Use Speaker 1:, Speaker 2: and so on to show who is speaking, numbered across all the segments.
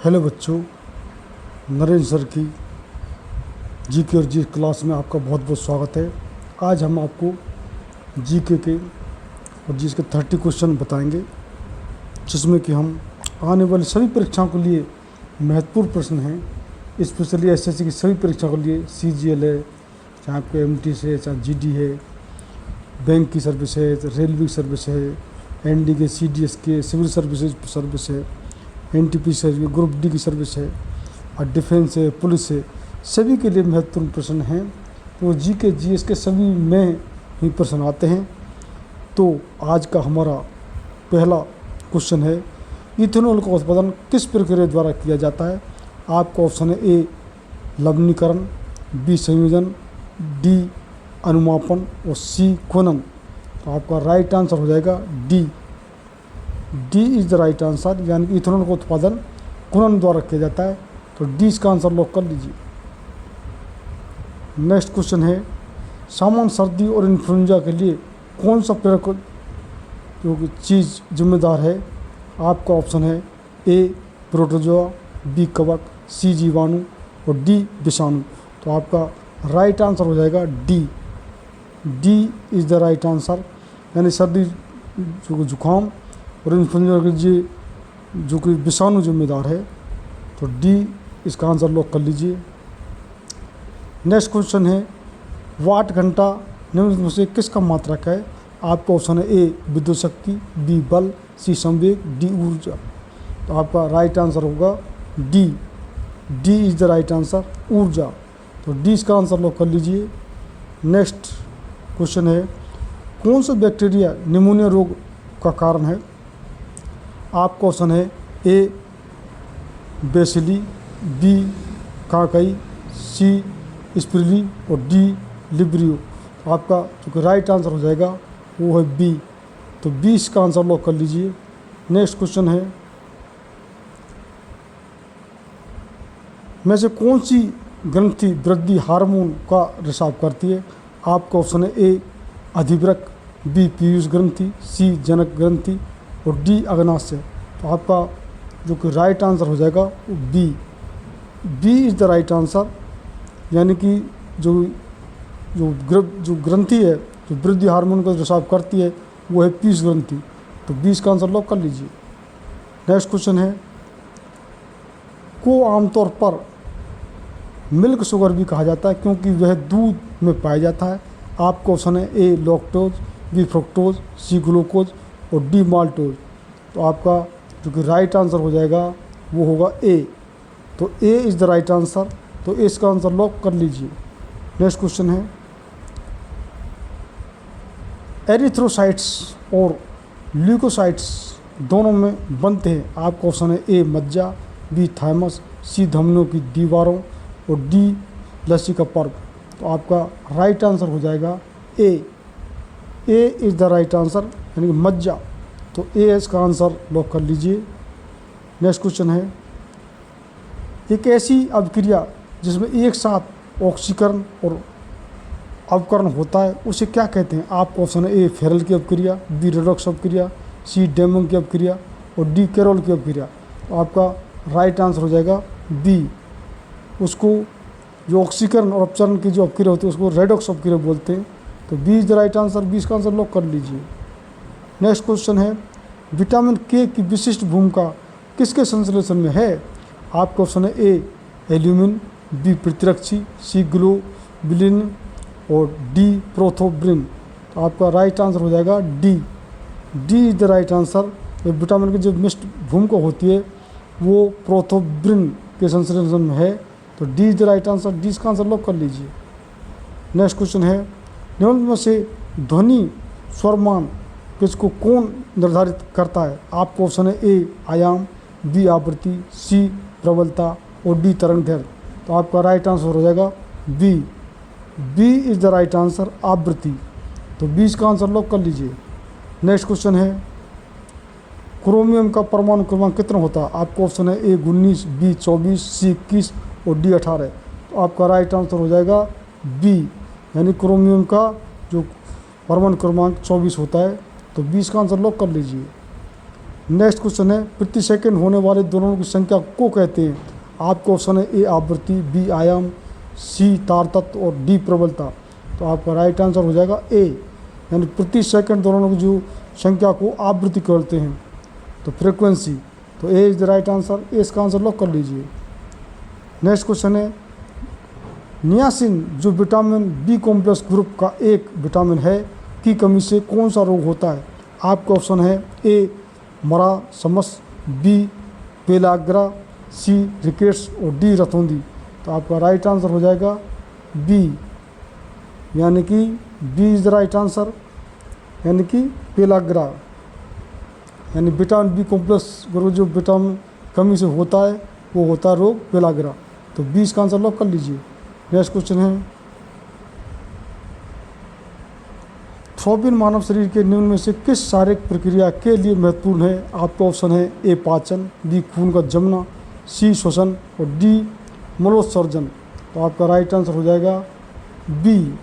Speaker 1: Hello बच्चों, Narendra sir की GK और जी क्लास में आपका बहुत बहुत स्वागत है। आज हम आपको जीके के और जी के 30 क्वेश्चन बताएंगे, जिसमें कि हम आने वाली सभी परीक्षाओं के लिए महत्वपूर्ण प्रश्न हैं। स्पेशली एसएससी की सभी परीक्षाओं के लिए सीजीएल है, चाहे आपको एमटी है, चाहे जीडी है, बैंक की सर्विस है, रेलवे की सर्विस है, एनडी के, सीडीएस के, सिविल सर्विस है, एनटीपी सर्विस, ग्रुप डी की सर्विस है, और डिफेंस है, पुलिस है, सभी के लिए महत्वपूर्ण प्रश्न हैं। तो जीके जीएस के सभी में ही प्रश्न आते हैं। तो आज का हमारा पहला क्वेश्चन है, इथेनॉल का उत्पादन किस प्रक्रिया द्वारा किया जाता है? आपका ऑप्शन है ए लवणीकरण, बी संयोजन, डी अनुमापन और सी क्वनन। तो आपका राइट आंसर हो जाएगा D is the right answer, यानी कि इथेनॉल का उत्पादन क्वनन द्वारा किया जाता है। तो डी इसका आंसर लॉक कर लीजिए। नेक्स्ट क्वेश्चन है, सामान्य सर्दी और इन्फ्लुएंजा के लिए कौन सा प्रेरक जो कि चीज़ जिम्मेदार है? आपका ऑप्शन है ए प्रोटोजोआ, बी कवक, सी जीवाणु और डी विषाणु। तो आपका राइट आंसर हो जाएगा D is the right answer, यानी सर्दी जो जुकाम और इन्फ्लुएंजा के लिए जो कि विषाणु जिम्मेदार है। तो डी इसका आंसर लॉक कर लीजिए। नेक्स्ट क्वेश्चन है, वाट घंटा निम्नलिखित में से किसका मात्रक है? आपका ऑप्शन है ए विद्युत शक्ति, बी बल, सी संवेग, डी ऊर्जा। तो आपका राइट आंसर होगा D is the right answer, ऊर्जा। तो डी इसका आंसर लॉक कर लीजिए। नेक्स्ट क्वेश्चन है, कौन सा बैक्टीरिया निमोनिया रोग का कारण है? आपका ऑप्शन है ए बेसिली, बी काकई, सी स्प्रिली और डी लिब्रियो। तो आपका जो कि राइट आंसर हो जाएगा वो है बी। तो बी इसका आंसर लॉक कर लीजिए। नेक्स्ट क्वेश्चन है, में से कौन सी ग्रंथि वृद्धि हार्मोन का रिसाव करती है? आपका ऑप्शन है ए अधिवृक्क, बी पीयूष ग्रंथि, सी जनक ग्रंथि और डी अग्नाशय। तो आपका जो कि राइट आंसर हो जाएगा वो B is the right answer, यानी कि जो ग्रंथि है जो वृद्धि हार्मोन का रिसाव करती है वो है पीयूष ग्रंथि। तो बी इसका आंसर लॉक कर लीजिए। नेक्स्ट क्वेश्चन है, को आमतौर पर मिल्क शुगर भी कहा जाता है क्योंकि वह दूध में पाया जाता है। आपका ऑप्शन है A lactose, B fructose, C glucose और डी माल्टोज। तो आपका जो कि राइट आंसर हो जाएगा वो होगा ए। तो ए इज़ द राइट आंसर। तो ए इसका आंसर लॉक कर लीजिए। नेक्स्ट क्वेश्चन है, एरिथ्रोसाइट्स और ल्यूकोसाइट्स दोनों में बनते हैं। आपका ऑप्शन है ए मज्जा, बी थाइमस, सी धमनियों की दीवारों और डी लस्सी का पर्व। तो आपका राइट आंसर हो जाएगा ए इज़ द राइट आंसर, यानी कि मज्जा। तो ए इसका आंसर लॉक कर लीजिए। नेक्स्ट क्वेश्चन है, एक ऐसी अभिक्रिया जिसमें एक साथ ऑक्सीकरण और अवकरण होता है उसे क्या कहते हैं? आपका ऑप्शन है ए फेरल की अभिक्रिया, बी रेडॉक्स अभिक्रिया, सी डेमोंग की अभिक्रिया और डी कैरोल की अभिक्रिया। तो आपका राइट आंसर हो जाएगा बी। उसको जो ऑक्सीकरण और अपचरण की जो अभिक्रिया होती है उसको रेडॉक्स अभिक्रिया बोलते हैं। तो B is the right answer, B इसका आंसर लॉक कर लीजिए। नेक्स्ट क्वेश्चन है, विटामिन के की विशिष्ट भूमिका किसके संश्लेषण में है? आपका ऑप्शन है ए एल्यूमिन, बी प्रतिरक्षी, सी ग्लोबुलिन और डी प्रोथोब्रिन। तो आपका राइट आंसर हो जाएगा D is the right answer. Vitamin की जो मिष्ट भूमिका होती है वो प्रोथोब्रिन के संश्लेषण में है। तो D is the right answer, D इसका आंसर लॉक कर लीजिए। नेक्स्ट क्वेश्चन है, निम्न में से ध्वनि स्वरमान किसको कौन निर्धारित करता है? आपका ऑप्शन है ए आयाम, बी आवृत्ति, सी प्रबलता और डी तरंग दैर्घ्य। तो आपका राइट आंसर हो जाएगा B is the right answer, आवृत्ति। तो बी इसका आंसर लॉक कर लीजिए। नेक्स्ट क्वेश्चन है, क्रोमियम का परमाणु क्रमांक कितना होता है? आपका ऑप्शन है ए 19, बी 24, सी 21 और डी 18। तो आपका राइट आंसर हो जाएगा बी, यानी क्रोमियम का जो परमाणु क्रमांक 24 होता है। तो 20 का आंसर लॉक कर लीजिए। नेक्स्ट क्वेश्चन है प्रति सेकंड होने वाले दोलनों की संख्या को कहते हैं। आपका ऑप्शन है ए आवृत्ति, बी आयाम, सी तार तत्व और डी प्रबलता। तो आपका राइट आंसर हो जाएगा ए, यानी प्रति सेकंड दोलनों की जो संख्या को आवृत्ति कहते हैं, तो फ्रीक्वेंसी। तो ए इज द राइट आंसर, ए इसका आंसर लॉक कर लीजिए। नेक्स्ट क्वेश्चन है नियासिन जो विटामिन बी कॉम्प्लेक्स ग्रुप का एक विटामिन है की कमी से कौन सा रोग होता है। आपका ऑप्शन है A marasmus, B pellagra, C rickets और डी रतौंधी। तो आपका राइट आंसर हो जाएगा बी, यानी कि B is the right answer, यानी कि पेलाग्रा, यानी विटामिन बी कॉम्प्लेक्स ग्रुप जो विटामिन कमी से होता है वो होता है रोग पेलाग्रा। तो बी इसका आंसर लॉक कर लीजिए। नेक्स्ट क्वेश्चन है थ्रोबिन मानव शरीर के निम्न में से किस शारीरिक प्रक्रिया के लिए महत्वपूर्ण है। आपका ऑप्शन है ए पाचन, बी खून का जमना, सी श्वसन और डी मलोत्सर्जन। तो आपका राइट आंसर हो जाएगा B,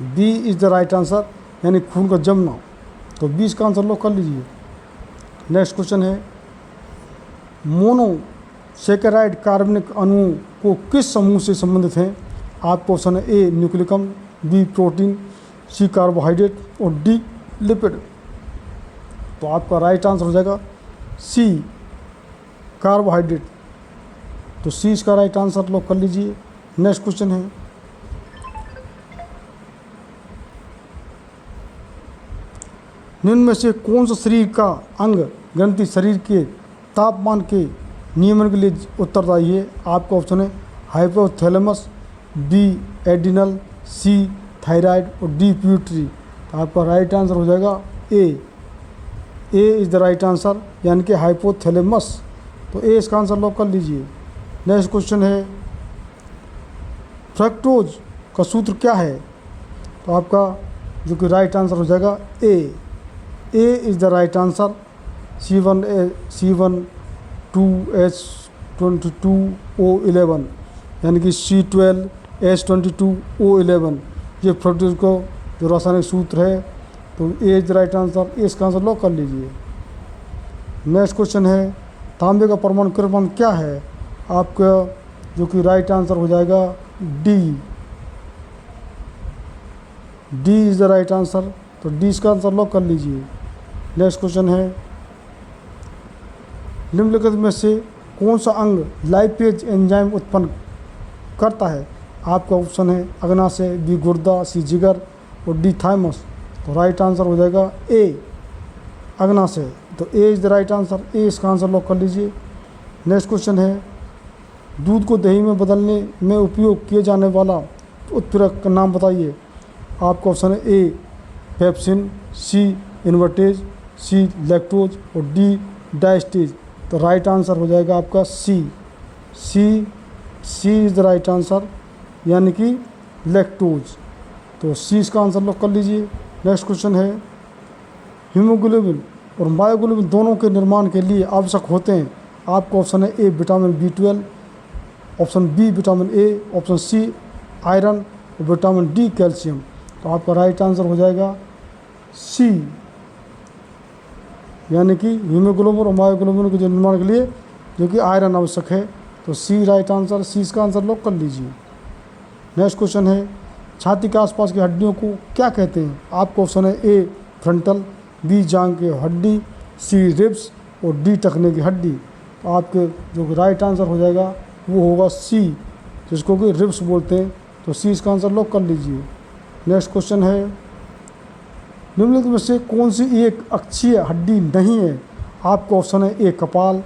Speaker 1: B is the right answer, यानी खून का जमना। तो बी इसका आंसर लॉक कर लीजिए। नेक्स्ट क्वेश्चन है मोनोसेकेराइड कार्बनिक अणुओं को किस समूह से संबंधित हैं। आपका ऑप्शन है ए न्यूक्लिकम, बी प्रोटीन, सी कार्बोहाइड्रेट और डी लिपिड। तो आपका राइट आंसर हो जाएगा सी कार्बोहाइड्रेट। तो सी इसका राइट आंसर लॉक कर लीजिए। नेक्स्ट क्वेश्चन है निम्न में से कौन सा शरीर का अंग ग्रंथि शरीर के तापमान के नियमन के लिए उत्तरदायी है। आपका ऑप्शन है hypothalamus, B adrenal, C thyroid और डी प्यूटरी। आपका राइट आंसर हो जाएगा A, A is the right answer, यानी कि हाइपोथैलेमस। तो ए इसका आंसर लॉक कर लीजिए। नेक्स्ट क्वेश्चन है फ्रक्टोज का सूत्र क्या है। तो आपका जो कि राइट आंसर हो जाएगा A, A is the right answer, C12H22O11, यानी कि C12H22O11 ये फ्रक्टोज को जो रासायनिक सूत्र है। तो ए इज द राइट आंसर, ए इसका आंसर लॉक कर लीजिए। नेक्स्ट क्वेश्चन है तांबे का परमाणु क्रमांक क्या है। आपका जो कि राइट आंसर हो जाएगा D, D is the right answer. तो डी इसका आंसर लॉक कर लीजिए। नेक्स्ट क्वेश्चन है निम्नलिखित में से कौन सा अंग लाइपेज एंजाइम उत्पन्न करता है। आपका ऑप्शन है अग्नाशय, बी गुर्दा, सी जिगर और डी थाइमस। तो राइट आंसर हो जाएगा ए अग्नाशय। तो ए इज द राइट आंसर, ए इसका आंसर लॉक कर लीजिए। नेक्स्ट क्वेश्चन है दूध को दही में बदलने में उपयोग किए जाने वाला उत्प्रेरक का नाम बताइए। आपका ऑप्शन है ए पेप्सिन, सी इन्वर्टेज, सी लैक्टोज और डी डायस्टेज। तो राइट आंसर हो जाएगा आपका सी, सी इज़ द राइट आंसर, यानी कि लैक्टोज। तो सी इसका आंसर लॉक कर लीजिए। नेक्स्ट क्वेश्चन है हीमोग्लोबिन और मायोग्लोबिन दोनों के निर्माण के लिए आवश्यक होते हैं। आपका ऑप्शन है A vitamin B12, option B vitamin A, option C iron और विटामिन डी कैल्शियम। तो आपका राइट आंसर हो जाएगा सी, यानी कि हीमोग्लोबिन और मायोग्लोबिन के जो निर्माण के लिए जो कि आयरन आवश्यक है। तो सी राइट आंसर, सी इसका आंसर लॉक कर लीजिए। नेक्स्ट क्वेश्चन है छाती के आसपास की हड्डियों को क्या कहते हैं। आपका ऑप्शन है ए फ्रंटल, बी जांग की हड्डी, सी रिब्स और डी टखने की हड्डी। तो आपके जो राइट आंसर हो जाएगा वो होगा सी, जिसको कि रिब्स बोलते हैं। तो सी इसका आंसर लॉक कर लीजिए। नेक्स्ट क्वेश्चन है निम्नलिखित में से कौन सी एक अक्षीय हड्डी नहीं है। आपका ऑप्शन है ए कपाल,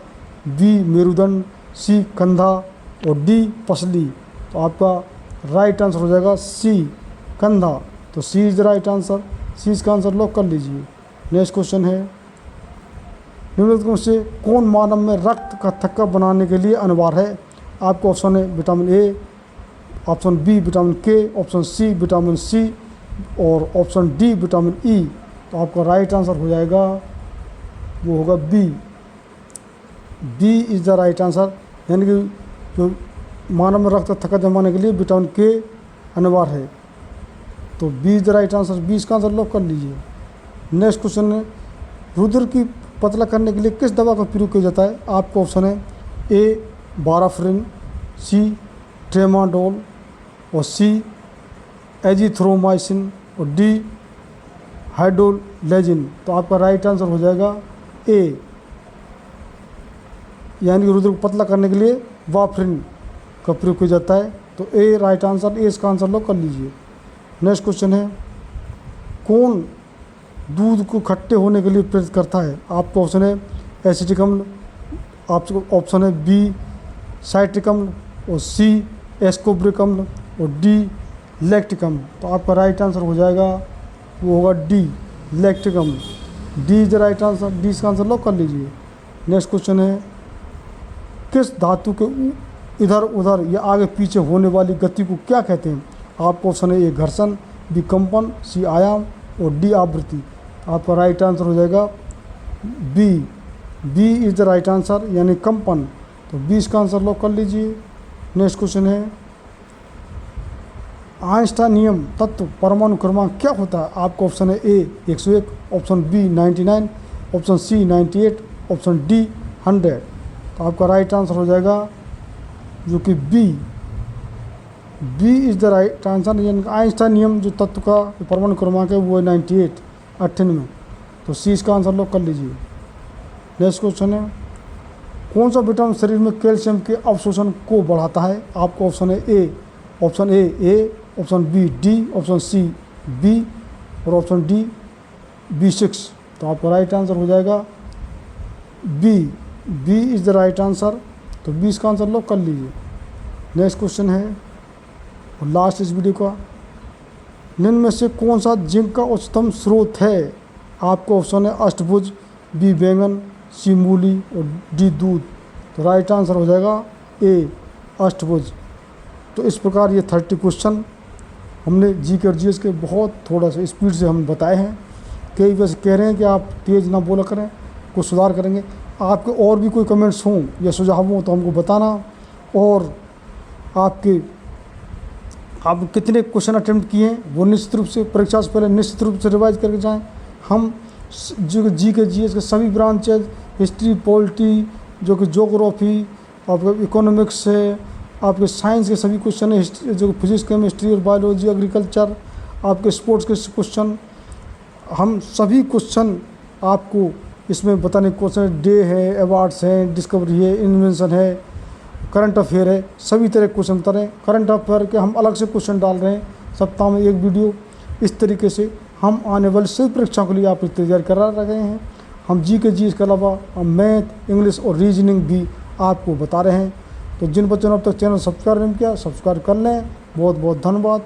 Speaker 1: बी मेरुदंड, सी कंधा और डी पसली। तो आपका राइट आंसर हो जाएगा सी कंधा। तो सी इज द राइट आंसर, सी इसका आंसर लॉक कर लीजिए। नेक्स्ट क्वेश्चन है निम्नलिखित में से कौन मानव में रक्त का थक्का बनाने के लिए अनिवार्य है। आपका ऑप्शन है vitamin A, option B vitamin K, option C vitamin C और ऑप्शन डी विटामिन ई। तो आपका राइट आंसर हो जाएगा वो होगा B, B is the right answer, यानी कि जो मानव में रक्त थक्का जमाने के लिए विटामिन के अनिवार्य है। तो B is the right answer, B इसका आंसर लॉक कर लीजिए। नेक्स्ट क्वेश्चन है रुधिर की पतला करने के लिए किस दवा का प्रयोग किया जाता है? आपको ऑप्शन है ए वाराफरिन, सी ट्रेमाडोल और सी एजिथ्रोमाइसिन और डी हाइड्रोलेजिन। तो आपका राइट आंसर हो जाएगा ए, यानी कि रुधिर को पतला करने के लिए वाफरिन का प्रयोग किया जाता है। तो ए राइट आंसर, ए इसका आंसर लोग कर लीजिए। नेक्स्ट क्वेश्चन है, कौन दूध को खट्टे होने के लिए प्रेरित करता है? आपको ऑप्शन है एसिटिक अम्ल, आपको ऑप्शन है बी साइट्रिक अम्ल और सी एस्कोर्बिक अम्ल और डी लैक्टिक अम्ल। तो आपका राइट आंसर हो जाएगा, वो होगा डी लैक्टिक अम्ल। D is the right answer, D इसका आंसर लॉक कर लीजिए। नेक्स्ट क्वेश्चन है, किस धातु के इधर उधर या आगे पीछे होने वाली गति को क्या कहते हैं? आपको ऑप्शन है ए घर्षण, बी कंपन, सी आयाम और डी आवृत्ति। आपका राइट आंसर हो जाएगा B, B is the right answer, यानी कंपन। तो बी इसका आंसर लॉक कर लीजिए। नेक्स्ट क्वेश्चन है, आइंस्टाइन नियम तत्व परमाणु क्रमांक क्या होता है? आपको ऑप्शन है A 101, option B 99, option C 98, option D 100। तो आपका राइट आंसर हो जाएगा जो कि B, B is the right answer, यानी आइंस्टाइन नियम जो तत्व का परमाणु क्रमांक है वो है 98, 98। तो सी इसका आंसर लॉक कर लीजिए। नेक्स्ट क्वेश्चन है, कौन सा विटामिन शरीर में कैल्शियम के अवशोषण को बढ़ाता है? आपको ऑप्शन है A, option A, option B D, option C B और ऑप्शन डी B6। तो आपका राइट आंसर हो जाएगा B, B is the right answer. तो बी इसका आंसर लॉक कर लीजिए। नेक्स्ट क्वेश्चन है और लास्ट इस वीडियो का, निम्न में से कौन सा जिंक का उच्चतम स्रोत है? आपको ऑप्शन है अष्टभुज, बी बैंगन, सी मूली और डी दूध। तो राइट आंसर हो जाएगा ए अष्टभुज। तो इस प्रकार ये 30 क्वेश्चन हमने जी के और जीएस के बहुत थोड़ा सा स्पीड से हम बताए हैं। कई वैसे कह रहे हैं कि आप तेज़ ना बोला करें, कुछ सुधार करेंगे। आपके और भी कोई कमेंट्स हों या सुझाव हों तो हमको बताना, और आप कितने क्वेश्चन अटेम्प्ट किए हैं वो निश्चित रूप से परीक्षा से पहले निश्चित रूप से रिवाइज करके जाएं। हम जो जी के जीएस के सभी ब्रांचेज, हिस्ट्री, पॉलिटी, जो कि ज्योग्राफी, आपका इकोनॉमिक्स है, आपके साइंस के सभी क्वेश्चन है, हिस्ट्री जो फिजिक्स, केमिस्ट्री और बायोलॉजी, एग्रीकल्चर, आपके स्पोर्ट्स के क्वेश्चन, हम सभी क्वेश्चन आपको इसमें बताने क्वेश्चन, डे है, अवार्ड्स हैं, डिस्कवरी है, इन्वेंशन है, करंट अफेयर है, सभी तरह के क्वेश्चन बता रहे हैं। करंट अफेयर के हम अलग से क्वेश्चन डाल रहे हैं, सप्ताह में एक वीडियो। इस तरीके से हम आने वाली सभी परीक्षाओं के लिए आप तैयारी करा रहे हैं। हम जी के जीएस के अलावा हम मैथ, इंग्लिश और रीजनिंग भी आपको बता रहे हैं। तो जिन बच्चों ने अब तक चैनल सब्सक्राइब नहीं किया, सब्सक्राइब कर लें। बहुत बहुत धन्यवाद।